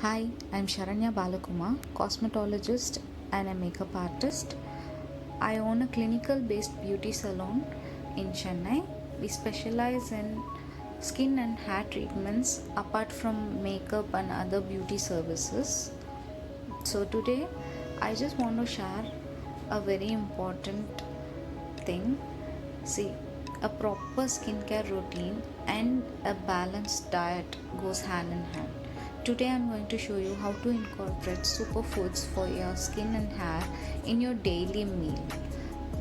Hi, I'm Sharanya Balakumar, cosmetologist and a makeup artist. I own a clinical based beauty salon in Chennai. We specialize in skin and hair treatments apart from makeup and other beauty services. So, today I just want to share a very important thing. See, a proper skincare routine and a balanced diet goes hand in hand. Today I'm going to show you how to incorporate superfoods for your skin and hair in your daily meal.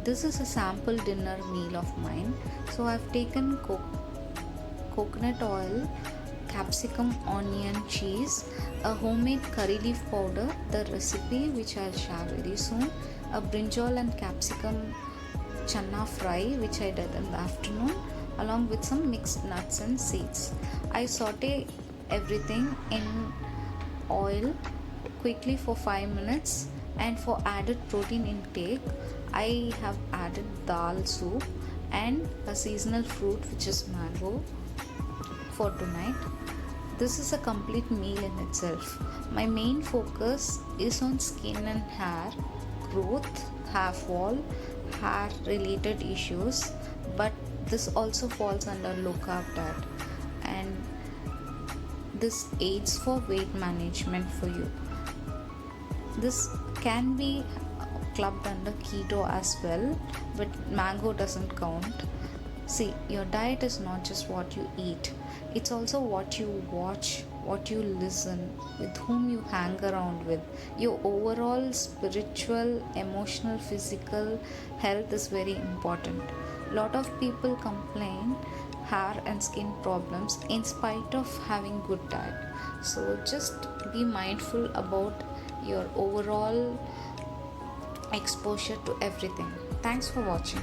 This is a sample dinner meal of mine. So I've taken coconut oil, capsicum, onion, cheese, a homemade curry leaf powder, the recipe which I'll share very soon, a brinjal and capsicum chana fry which I did in the afternoon, along with some mixed nuts and seeds. I saute everything in oil quickly for 5 minutes, and for added protein intake I have added dal soup and a seasonal fruit which is mango for tonight. This is a complete meal in itself. My main focus is on skin and hair growth, hair fall, hair related issues, but this also falls under low carb diet, and this aids for weight management for you. This can be clubbed under keto as well, but mango doesn't count. See, your diet is not just what you eat, it's also what you watch, what you listen, with whom you hang around with. Your overall spiritual, emotional, physical health is very important. Lot of people complain hair and skin problems in spite of having good diet. So just be mindful about your overall exposure to everything. Thanks for watching.